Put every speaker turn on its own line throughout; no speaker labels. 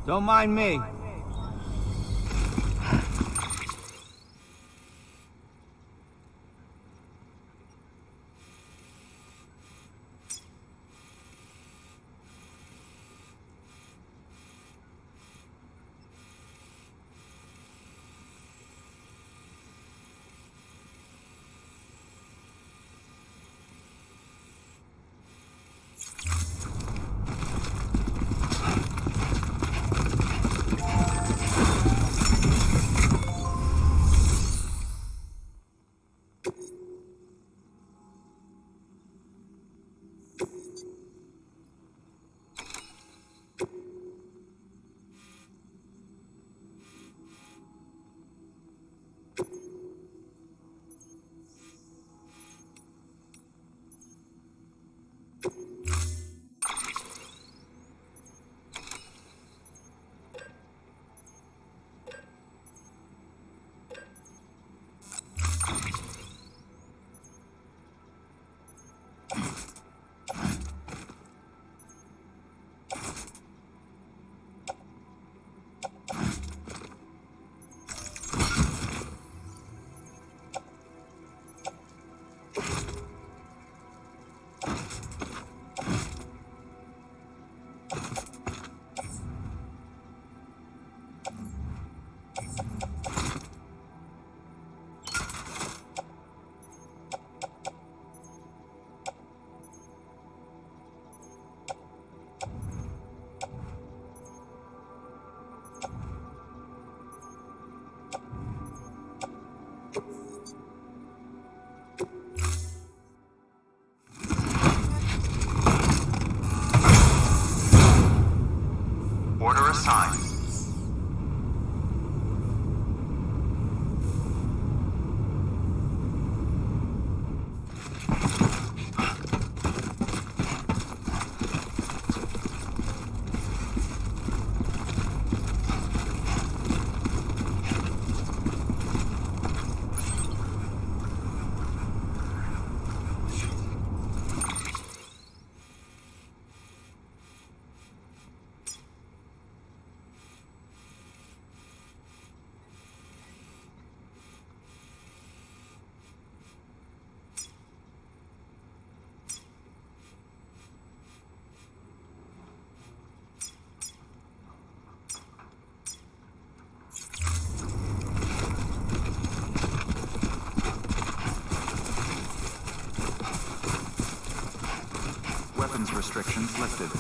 Don't mind me.
Order assigned. Weapons restrictions lifted.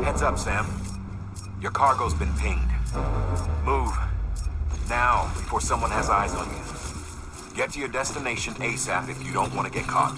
Heads up, Sam. Your cargo's been pinged.
Move. Now, before someone has eyes on you. Get to your destination ASAP if you don't want to get caught.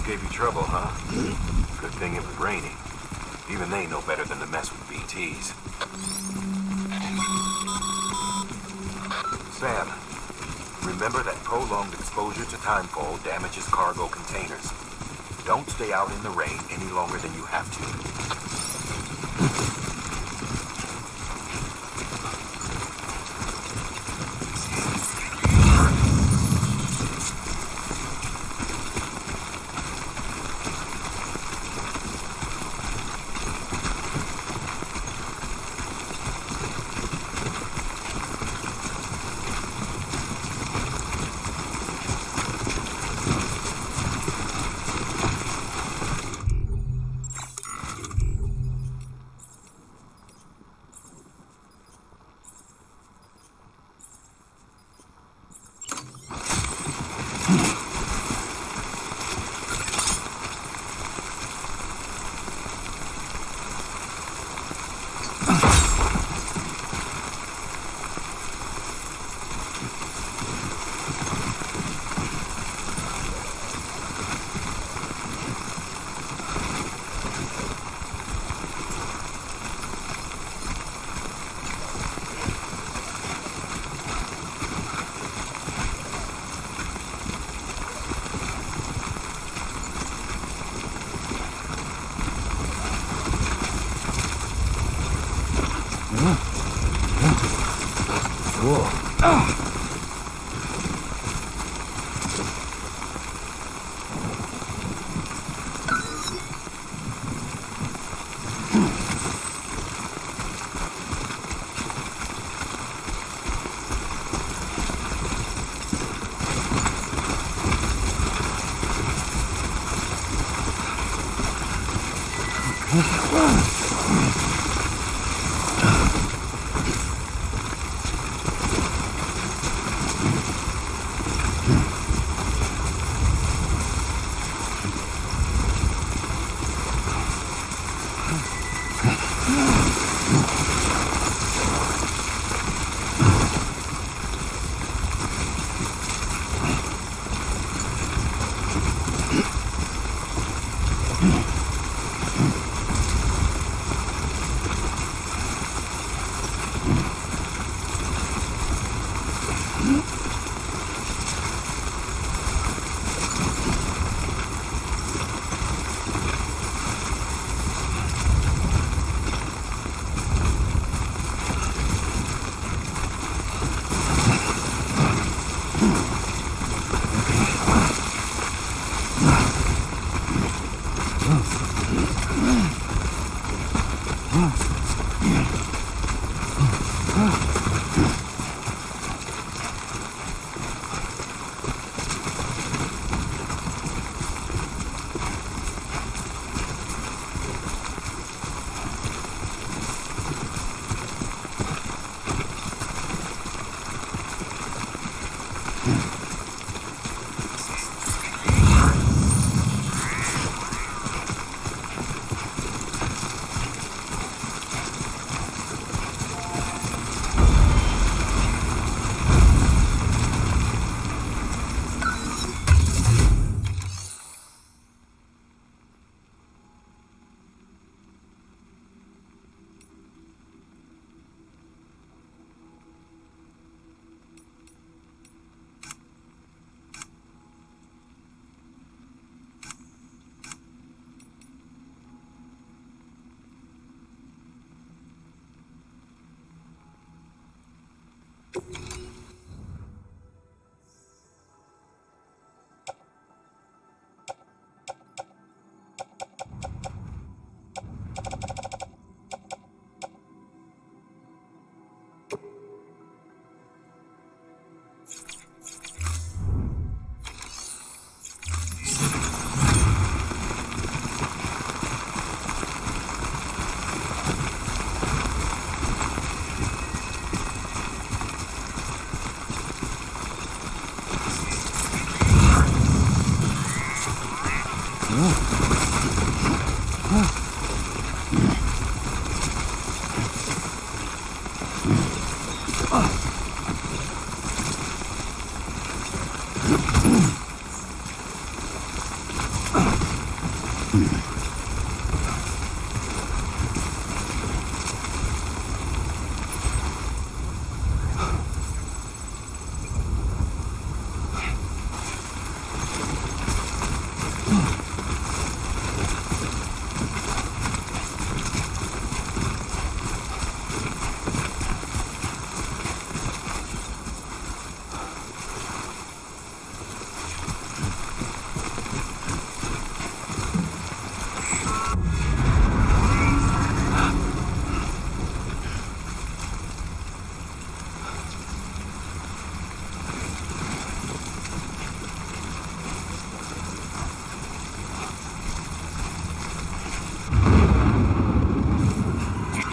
Gave you trouble, huh? Good thing it was raining. Even they know better than to mess with BTs. Sam, remember that prolonged exposure to timefall damages cargo containers. Don't stay out in the rain any longer than you have to.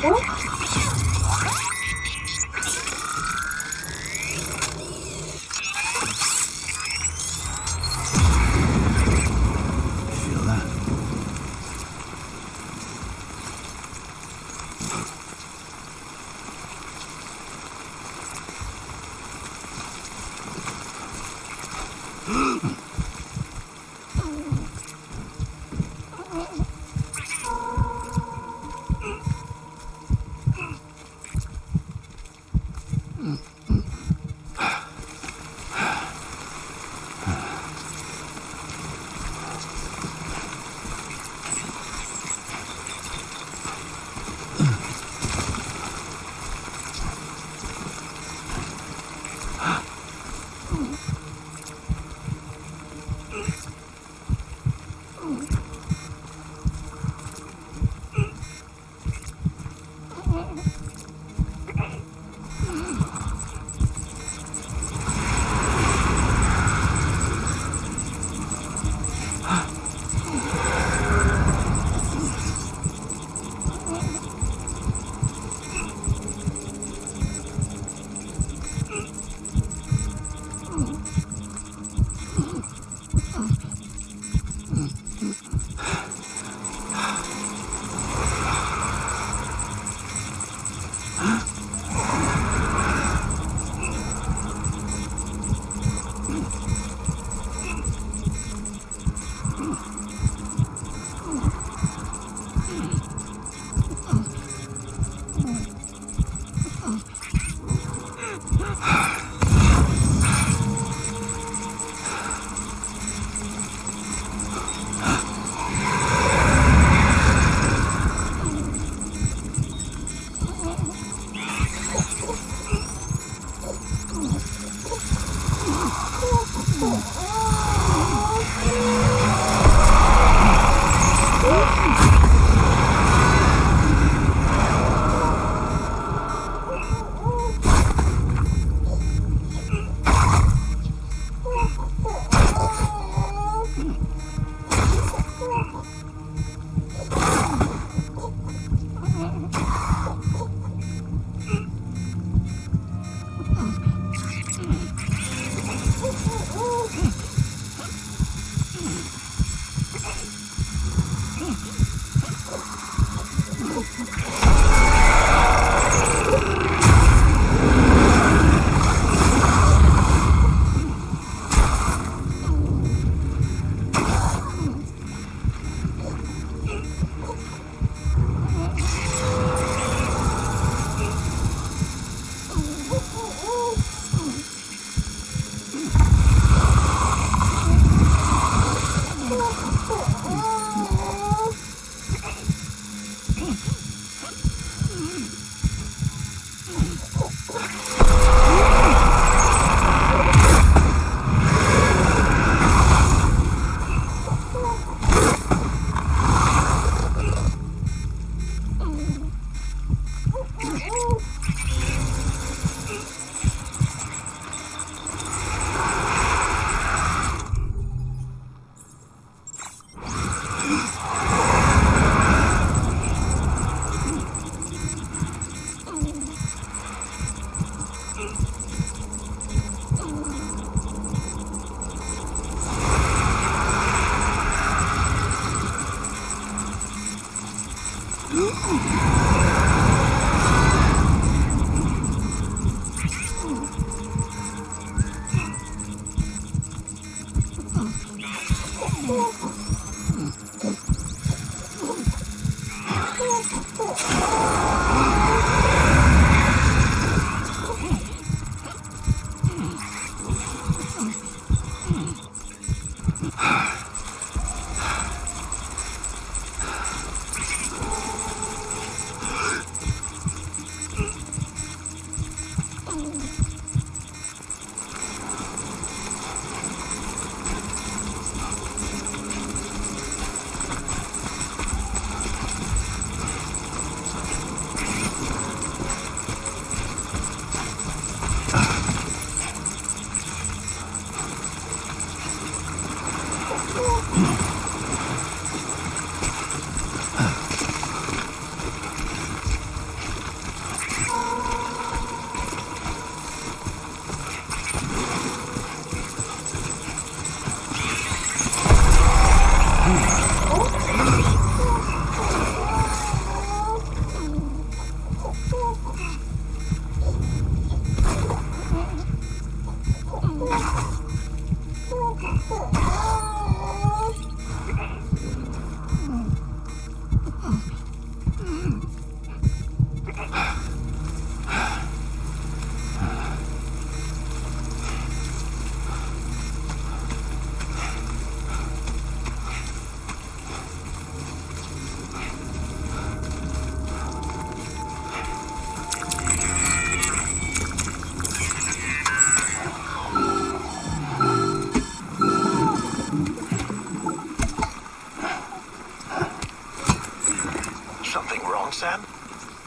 Feel that?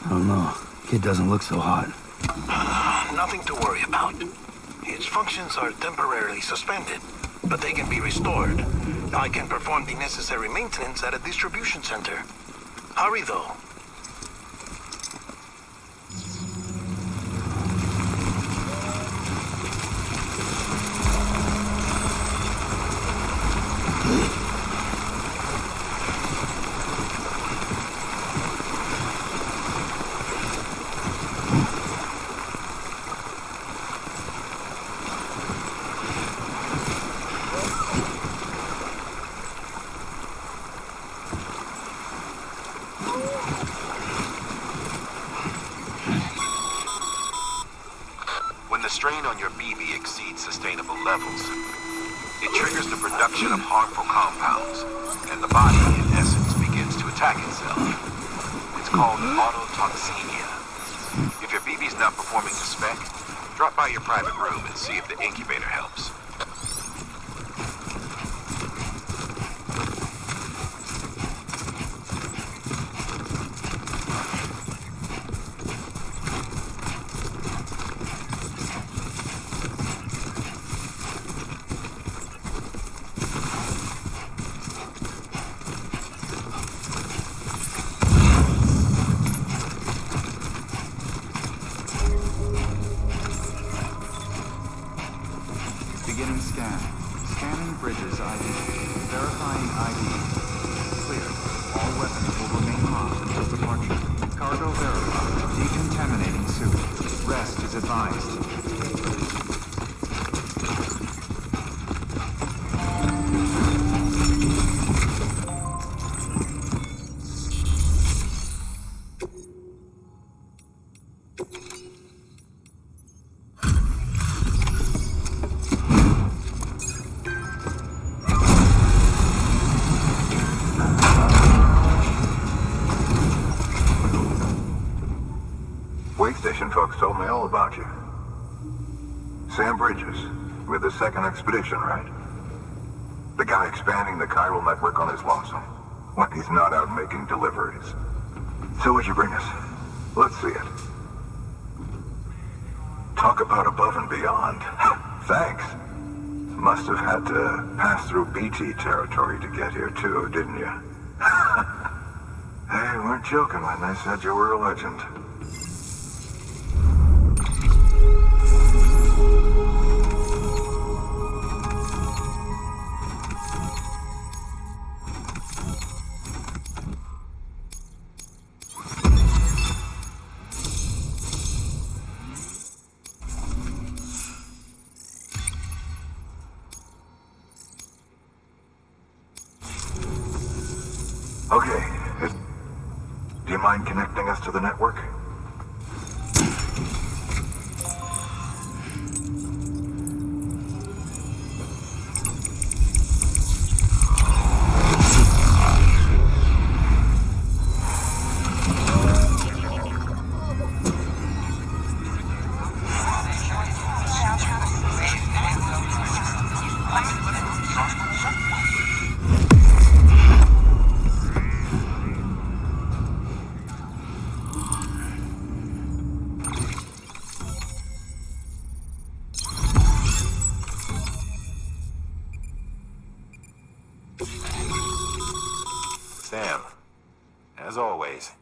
I don't know. Kid doesn't look so hot.
Nothing to worry about. Its functions are temporarily suspended, but they can be restored. I can perform the necessary maintenance at a distribution center. Hurry, though.
When the strain on your BB exceeds sustainable levels, it triggers the production of harmful compounds, and the body, in essence, begins to attack itself. It's called autotoxemia. If your BB's not performing to spec, drop by your private room and see if the incubator helps.
Beginning scan. Scanning bridges ID. Verifying ID. Clear. All weapons will remain hot until departure. Cargo verified. Decontaminating suit. Rest is advised.
Station folks told me all about you. Sam Bridges, with the second expedition, right? The guy expanding the chiral network on his lonesome, when he's not out making deliveries. So what'd you bring us? Let's see it. Talk about above and beyond. Thanks. Must have had to pass through BT territory to get here too, didn't you? They weren't joking when they said you were a legend. Okay. Do you mind connecting us to the network?
Sam, as always,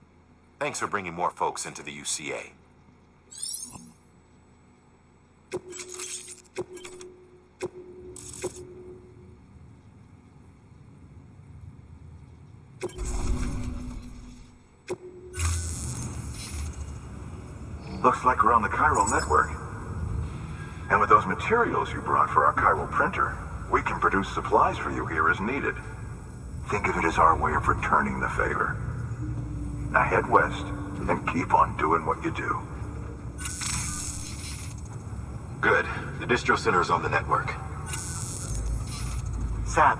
thanks for bringing more folks into the UCA.
Looks like we're on the chiral network. And with those materials you brought for our chiral printer, we can produce supplies for you here as needed. Think of it as our way of returning the favor. Now head west and keep on doing what you do.
Good. The distro center is on the network.
Sam,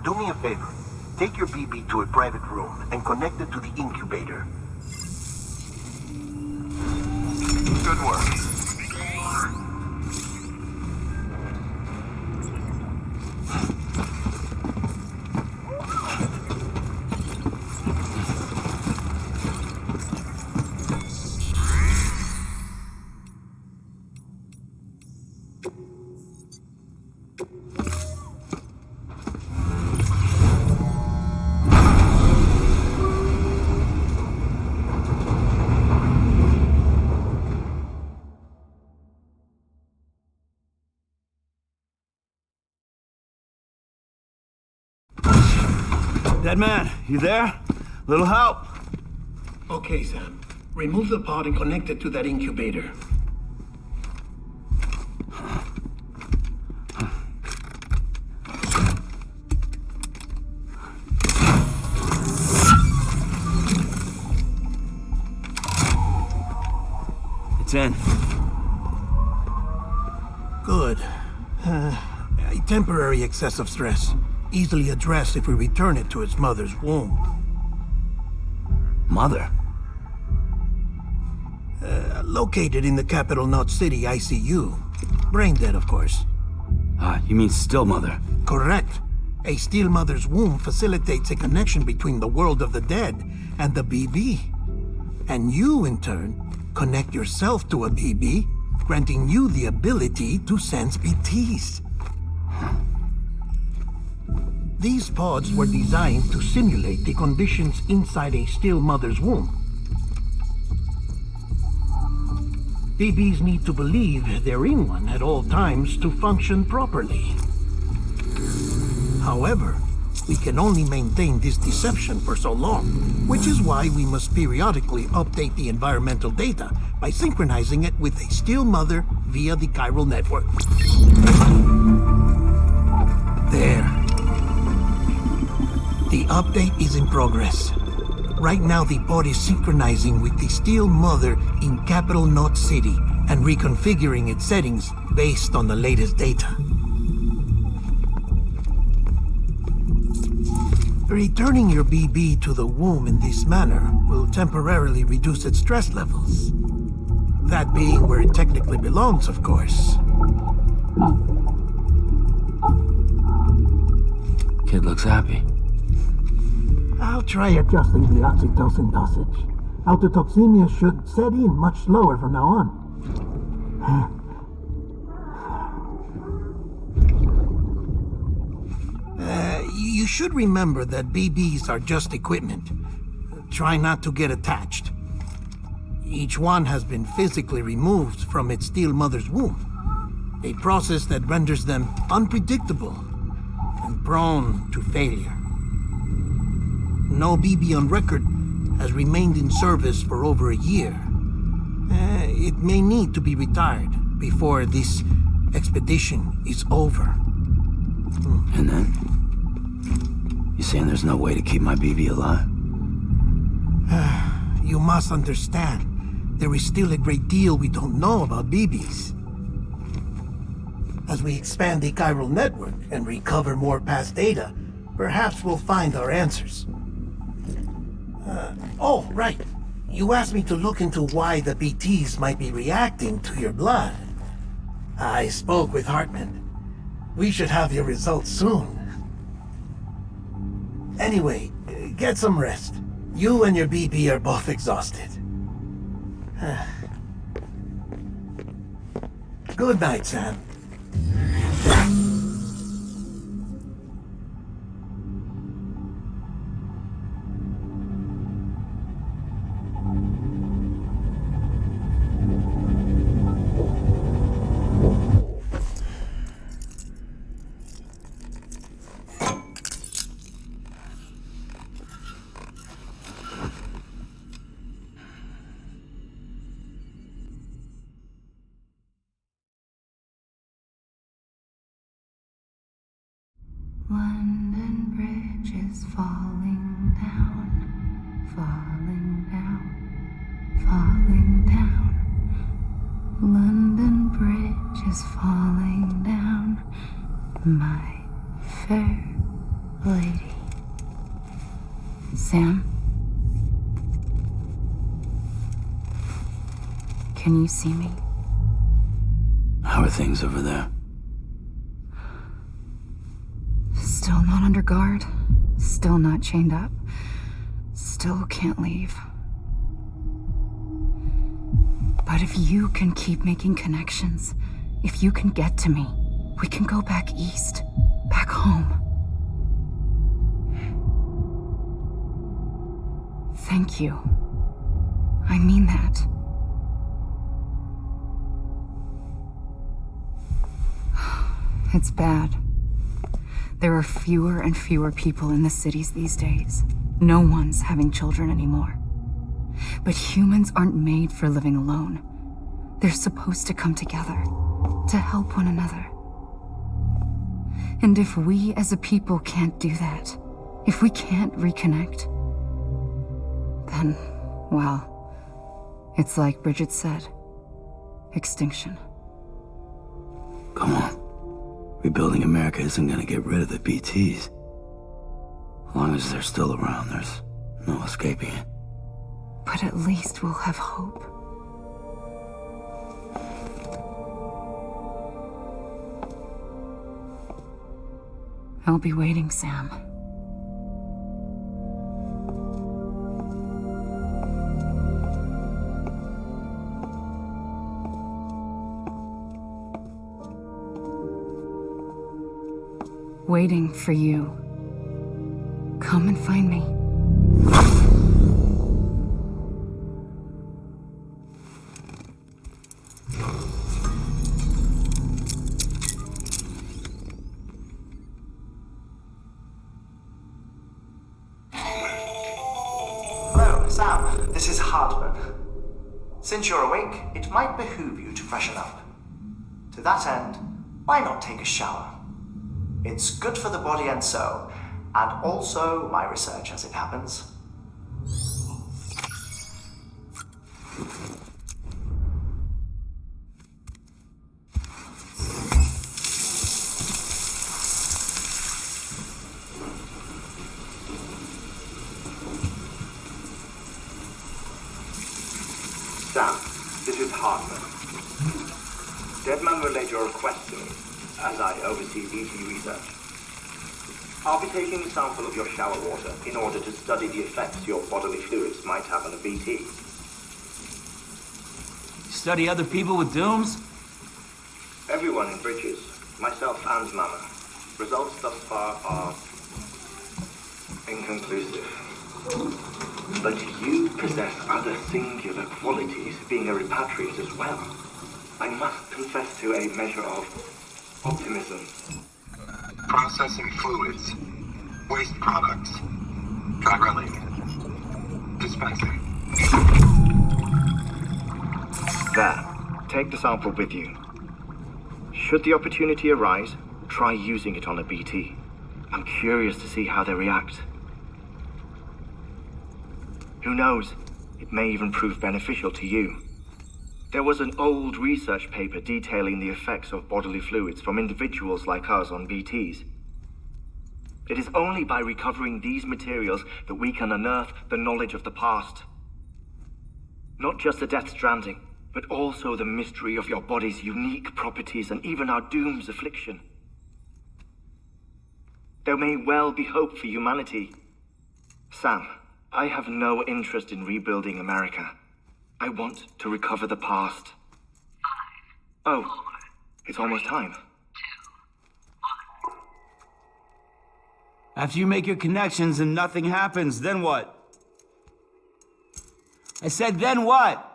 do me a favor. Take your BB to a private room and connect it to the incubator.
Good work.
Dead man, you there? Little help?
Okay, Sam. Remove the pod and connect it to that incubator.
It's in.
Good. A temporary excessive stress. Easily addressed if we return it to its mother's womb.
Mother?
Located in the capital Knot City ICU. Brain dead, of course.
You mean still mother?
Correct. A still mother's womb facilitates a connection between the world of the dead and the BB. And you, in turn, connect yourself to a BB, granting you the ability to sense BTs. These pods were designed to simulate the conditions inside a still mother's womb. BBs need to believe they're in one at all times to function properly. However, we can only maintain this deception for so long, which is why we must periodically update the environmental data by synchronizing it with a still mother via the chiral network. There. The update is in progress. Right now, the pod is synchronizing with the still mother in capital Knot City and reconfiguring its settings based on the latest data. Returning your BB to the womb in this manner will temporarily reduce its stress levels. That being where it technically belongs, of course.
Kid looks happy.
I'll try adjusting the oxytocin dosage. Autotoxemia should set in much slower from now on. You should remember that BBs are just equipment. Try not to get attached. Each one has been physically removed from its still mother's womb. A process that renders them unpredictable and prone to failure. No BB on record has remained in service for over a year. It may need to be retired before this expedition is over.
And then? You saying there's no way to keep my BB alive?
You must understand, there is still a great deal we don't know about BBs. As we expand the chiral network and recover more past data, perhaps we'll find our answers. Oh, right. You asked me to look into why the BTs might be reacting to your blood. I spoke with Hartman. We should have your results soon. Anyway, get some rest. You and your BB are both exhausted. Good night, Sam.
London Bridge is falling down, falling down, falling down. London Bridge is falling down, my fair lady. Sam? Can you see me?
How are things over there?
Still not under guard, still not chained up, still can't leave. But if you can keep making connections, if you can get to me, we can go back east, back home. Thank you. I mean that. It's bad. There are fewer and fewer people in the cities these days. No one's having children anymore. But humans aren't made for living alone. They're supposed to come together, to help one another. And if we as a people can't do that, if we can't reconnect, then, well, it's like Bridget said, extinction.
Come on. Rebuilding America isn't gonna get rid of the BTs. As long as they're still around, there's no escaping it.
But at least we'll have hope. I'll be waiting, Sam. Waiting for you. Come and find me.
Hello, Sam. This is Hartman. Since you're awake, it might behoove you to freshen up. To that end, why not take a shower? It's good for the body and soul, and also my research as it happens.
Sam, this is Hartman. Deadman relayed your request to me, as I oversee BT research. I'll be taking a sample of your shower water in order to study the effects your bodily fluids might have on a BT.
Study other people with dooms?
Everyone in Bridges, myself and Mama. Results thus far are inconclusive. But you possess other singular qualities, being a repatriate as well. I must confess to a measure of optimism.
Processing fluids. Waste products. Drilling. Dispensing.
There. Take the sample with you. Should the opportunity arise, try using it on a BT. I'm curious to see how they react. Who knows? It may even prove beneficial to you. There was an old research paper detailing the effects of bodily fluids from individuals like us on BTs. It is only by recovering these materials that we can unearth the knowledge of the past. Not just the Death Stranding, but also the mystery of your body's unique properties and even our doom's affliction. There may well be hope for humanity. Sam, I have no interest in rebuilding America. I want to recover the past.
5,
Oh,
4,
it's almost time.
2, 1.
After you make your connections and nothing happens, then what? I said, then what?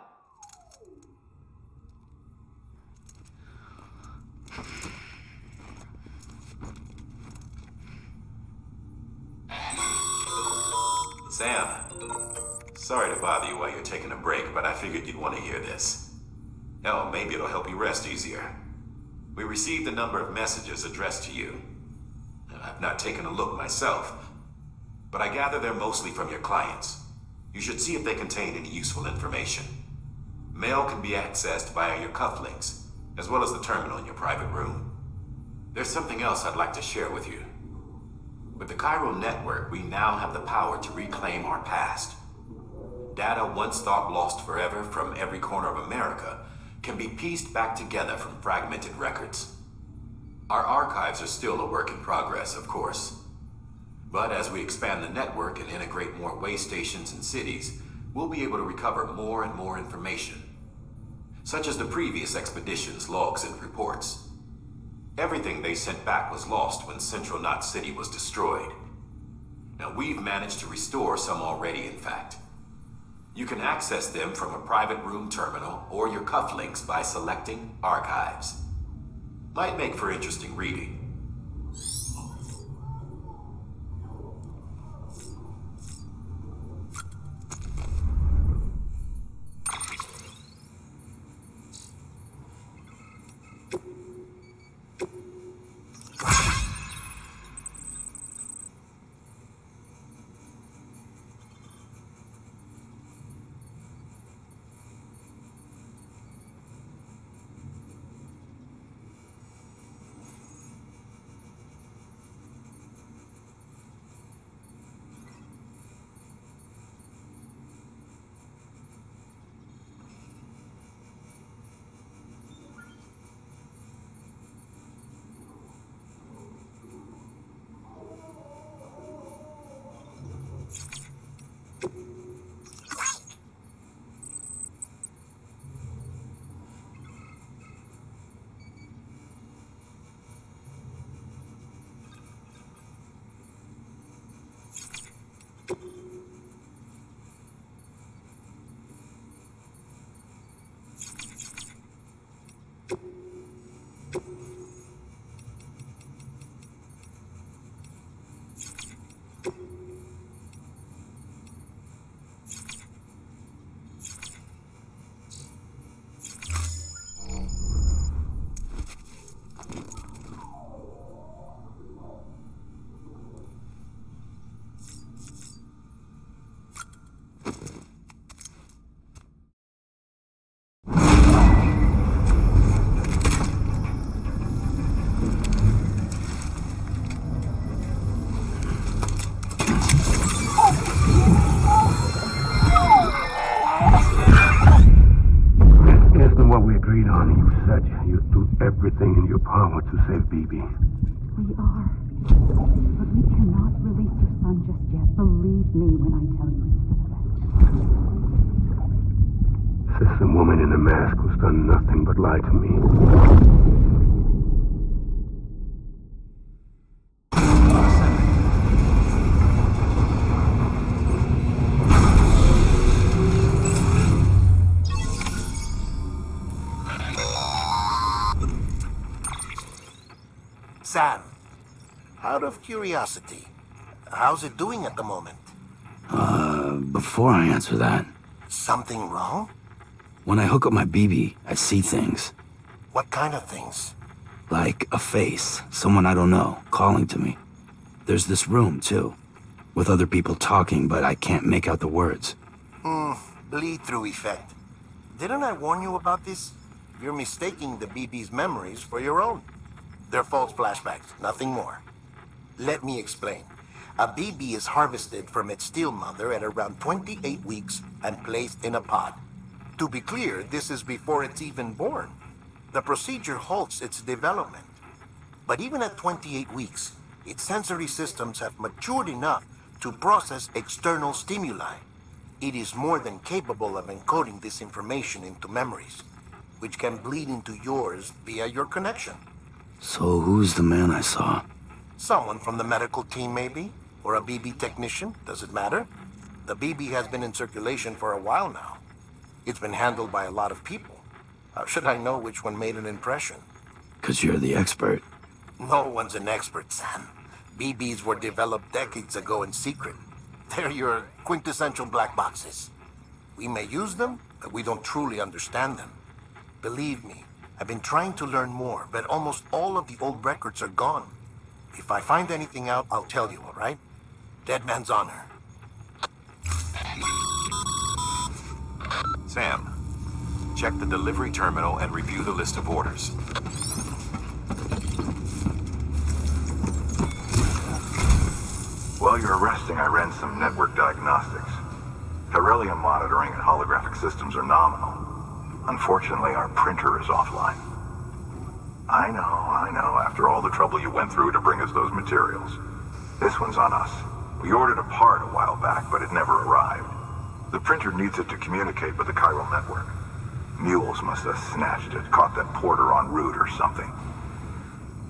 Sam, sorry to bother you while you're taking a break, but I figured you'd want to hear this. Hell, maybe it'll help you rest easier. We received a number of messages addressed to you. I've not taken a look myself, but I gather they're mostly from your clients. You should see if they contain any useful information. Mail can be accessed via your cufflinks, as well as the terminal in your private room. There's something else I'd like to share with you. With the Chiral network, we now have the power to reclaim our past. Data once thought lost forever from every corner of America can be pieced back together from fragmented records. Our archives are still a work in progress, of course. But as we expand the network and integrate more way stations and cities, we'll be able to recover more and more information, such as the previous expedition's logs and reports. Everything they sent back was lost when Central Knot City was destroyed. Now, we've managed to restore some already, in fact. You can access them from a private room terminal or your cufflinks by selecting Archives. Might make for interesting reading.
agreed on. You said you'd do everything in your power to save BB.
We are. But we cannot release your son just yet. Believe me when I tell you it's for the best.
Says the woman in the mask who's done nothing but lie to me.
Sam, out of curiosity, how's it doing at the moment?
Before I answer that,
Something wrong?
when I hook up my BB, I see things.
What kind of things?
Like a face, someone I don't know, calling to me. There's this room, too, with other people talking, but I can't make out the words.
Bleed-through effect. Didn't I warn you about this? You're mistaking the BB's memories for your own. They're false flashbacks, nothing more. Let me explain. A BB is harvested from its steel mother at around 28 weeks and placed in a pod. To be clear, this is before it's even born. The procedure halts its development. But even at 28 weeks, its sensory systems have matured enough to process external stimuli. It is more than capable of encoding this information into memories, which can bleed into yours via your connection.
So who's the man I saw?
Someone from the medical team, maybe? Or a BB technician? Does it matter? The BB has been in circulation for a while now. It's been handled by a lot of people. How should I know which one made an impression?
'Cause you're the expert.
No one's an expert, Sam. BBs were developed decades ago in secret. They're your quintessential black boxes. We may use them, but we don't truly understand them. Believe me, I've been trying to learn more, but almost all of the old records are gone. If I find anything out, I'll tell you, all right? Dead man's honor.
Sam, check the delivery terminal and review the list of orders.
While you're resting, I ran some network diagnostics. Beryllium monitoring and holographic systems are nominal. Unfortunately, our printer is offline. I know, after all the trouble you went through to bring us those materials. This one's on us. We ordered a part a while back, but it never arrived. The printer needs it to communicate with the chiral network. Mules must have snatched it, caught that porter en route or something.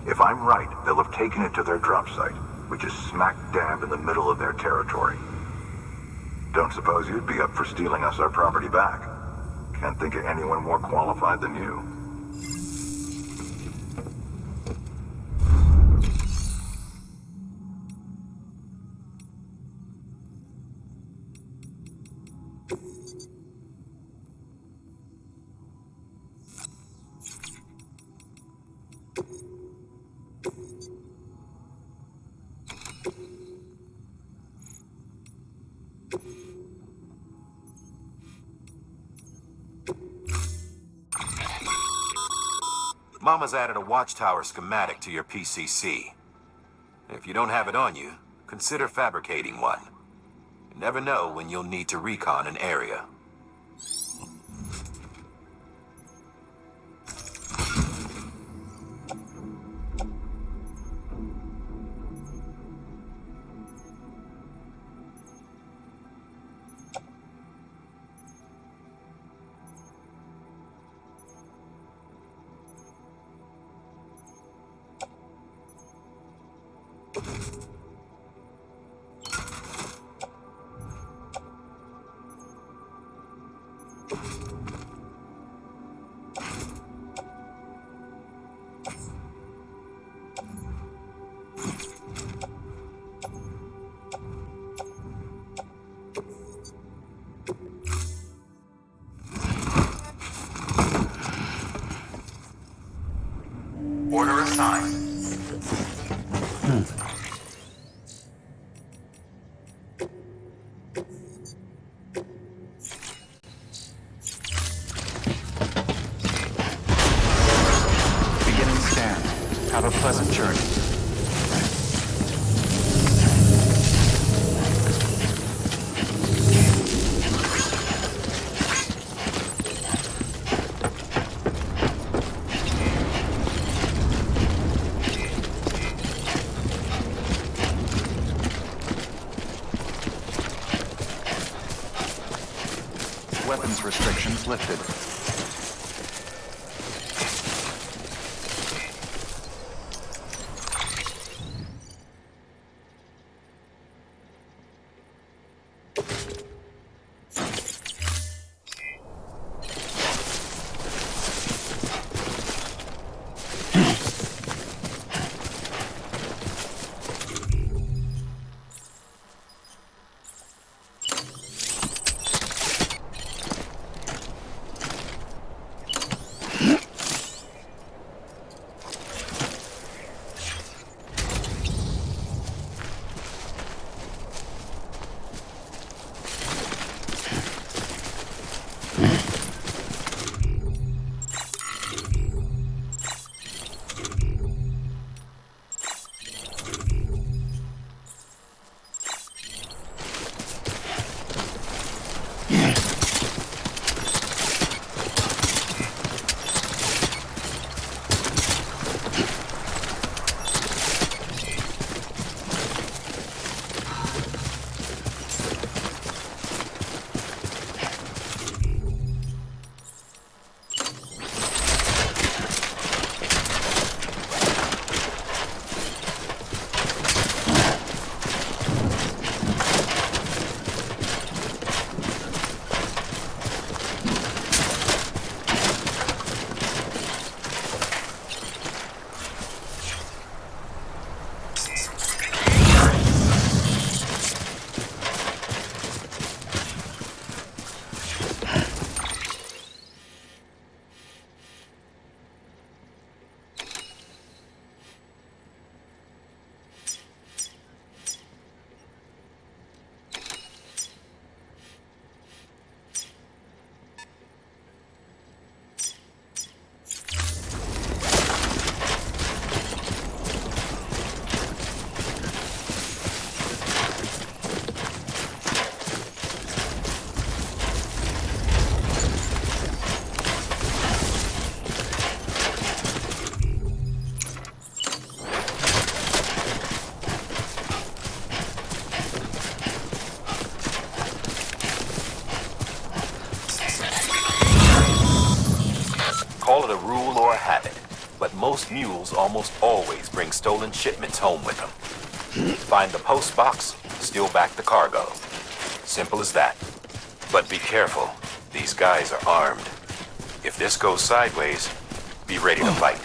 If I'm right, they'll have taken it to their drop site, which is smack dab in the middle of their territory. Don't suppose you'd be up for stealing us our property back? Can't think of anyone more qualified than you.
Mama's added a watchtower schematic to your PCC. If you don't have it on you, consider fabricating one. You never know when you'll need to recon an area.
Order assigned.
Beginning scan. Have a pleasant journey. restrictions lifted.
Call it a rule or a habit, but most mules almost always bring stolen shipments home with them. Find the post box, steal back the cargo. Simple as that. But be careful, these guys are armed. If this goes sideways, be ready to fight.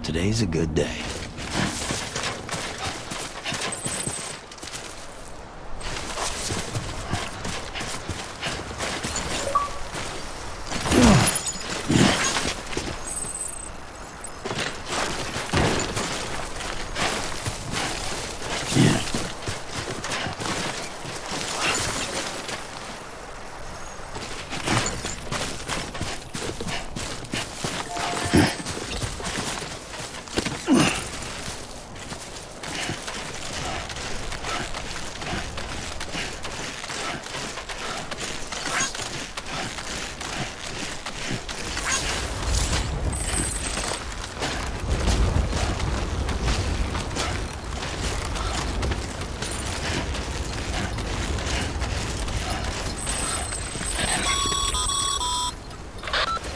Today's a good day.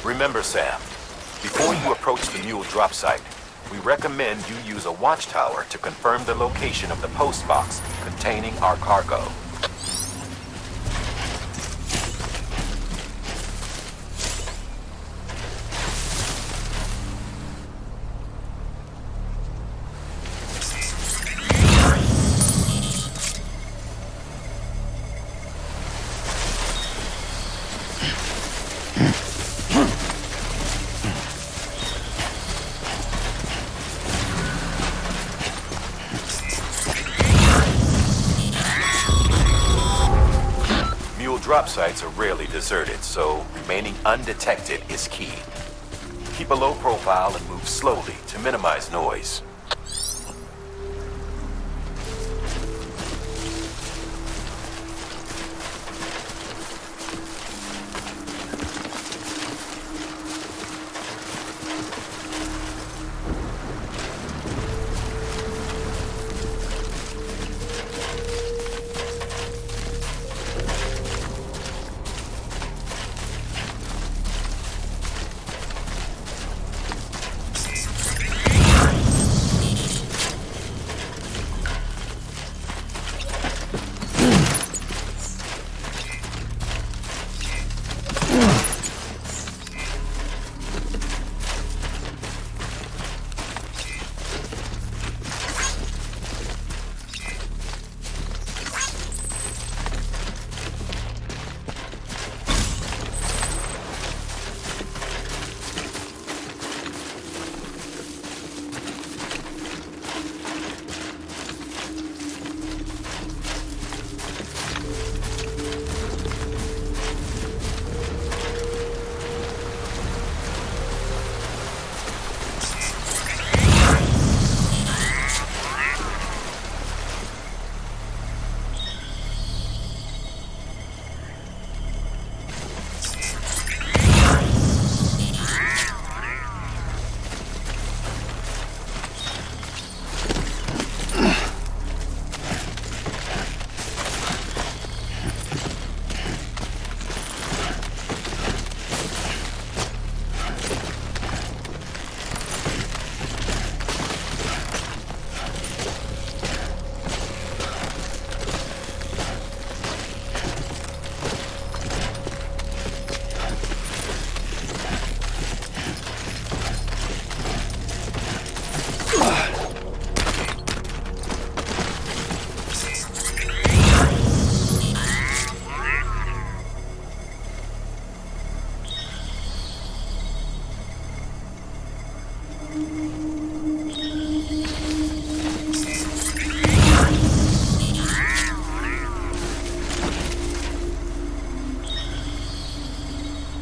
Remember, Sam, before you approach the mule drop site, we recommend you use a watchtower to confirm the location of the post box containing our cargo. job sites are rarely deserted, so remaining undetected is key. Keep a low profile and move slowly to minimize noise.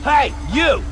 Hey, you!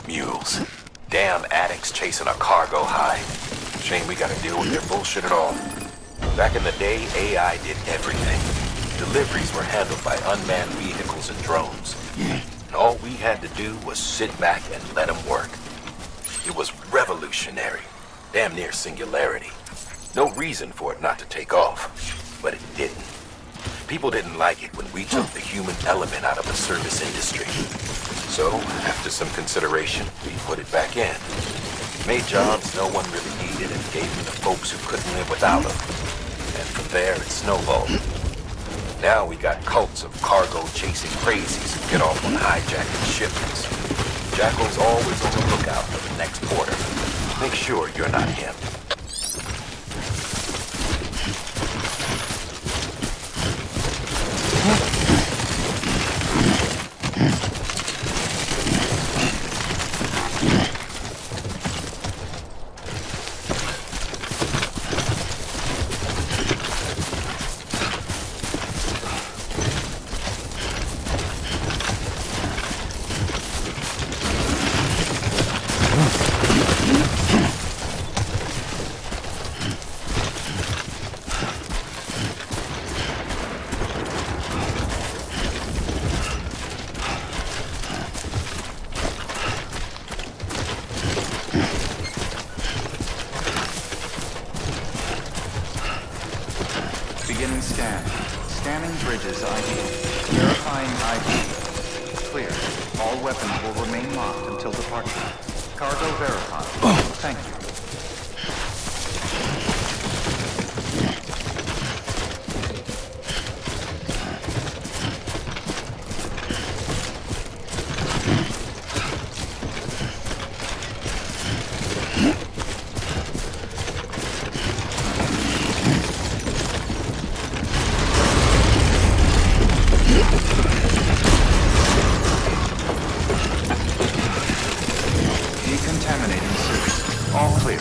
Mules. Damn addicts chasing a cargo high. Shame we gotta deal with their bullshit at all. Back in the day, AI did everything. Deliveries were handled by unmanned vehicles and drones. And all we had to do was sit back and let them work. It was revolutionary. Damn near singularity. No reason for it not to take off. But it didn't. People didn't like it when we took the human element out of the service industry. So, after some consideration, we put it back in. Made jobs no one really needed and gave them to folks who couldn't live without them. And from there, it snowballed. Now we got cults of cargo-chasing crazies who get off on hijacking shipments. Jackal's always on the lookout for the next porter. Make sure you're not him.
Bridges ID. Verifying ID. Clear. All weapons will remain locked until departure. Cargo verified. Thank you. Decontaminating suit. All clear.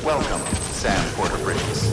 Welcome, Sam Porter Bridges.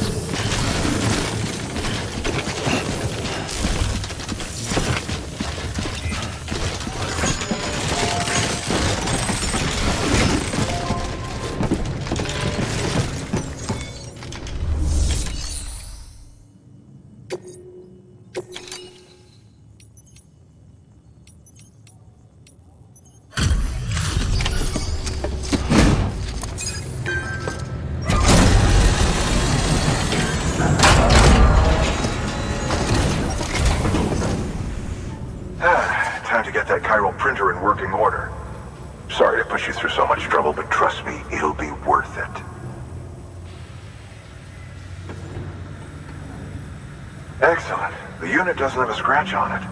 Time to get that chiral printer in working order. Sorry to push you through so much trouble, but trust me, it'll be worth it. Excellent. The unit doesn't have a scratch on it.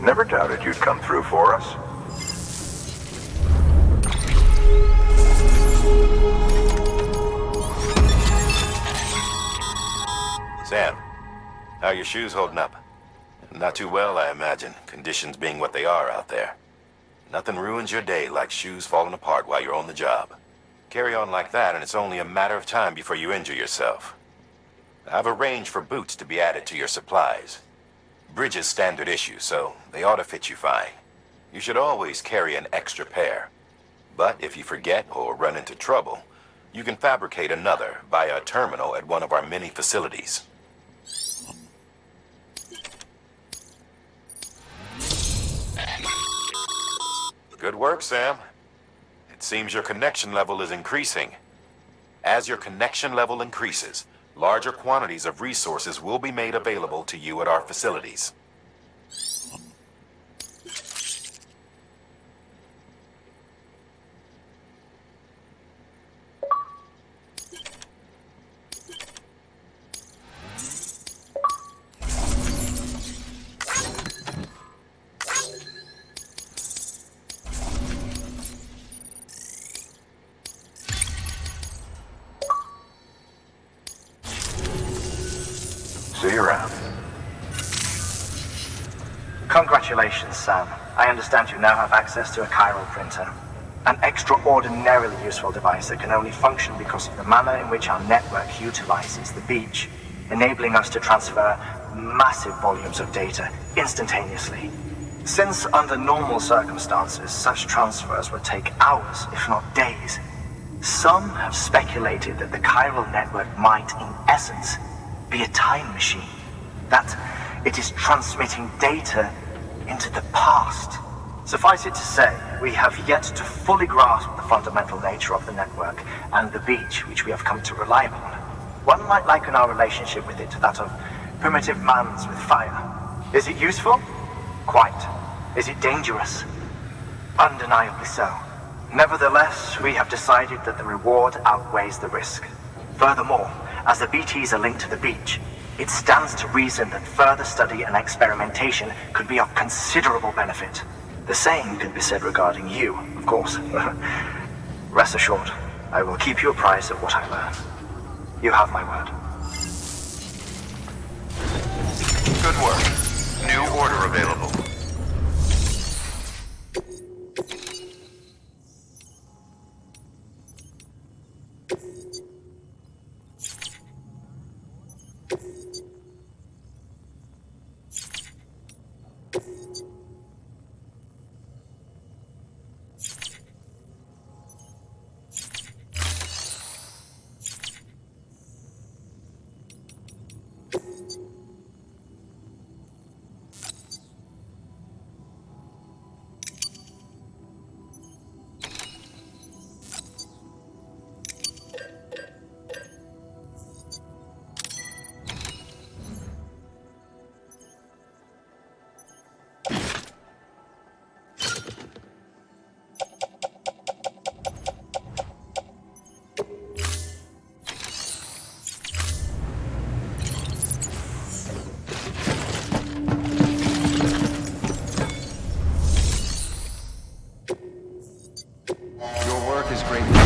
Never doubted you'd come through for us.
Sam, how are your shoes holding up? Not too well, I imagine, conditions being what they are out there. Nothing ruins your day like shoes falling apart while you're on the job. Carry on like that and it's only a matter of time before you injure yourself. I've arranged for boots to be added to your supplies. Bridges standard issue, so they ought to fit you fine. You should always carry an extra pair. But if you forget or run into trouble, you can fabricate another via a terminal at one of our many facilities. Good work, Sam. It seems your connection level is increasing. As your connection level increases, larger quantities of resources will be made available to you at our facilities.
See you around.
Congratulations, Sam. I understand you now have access to a chiral printer. An extraordinarily useful device that can only function because of the manner in which our network utilizes the beach, enabling us to transfer massive volumes of data instantaneously. Since under normal circumstances, such transfers would take hours, if not days, some have speculated that the chiral network might, in essence, be a time machine. That it is transmitting data into the past. Suffice it to say, we have yet to fully grasp the fundamental nature of the network and the beach which we have come to rely upon. One might liken our relationship with it to that of primitive man's with fire. Is it useful? Quite. Is it dangerous? Undeniably so. Nevertheless, we have decided that the reward outweighs the risk. Furthermore, as the BTs are linked to the beach, it stands to reason that further study and experimentation could be of considerable benefit. The same could be said regarding you, of course. Rest assured, I will keep you apprised of what I learn. You have my word.
Good work. New order available.
his great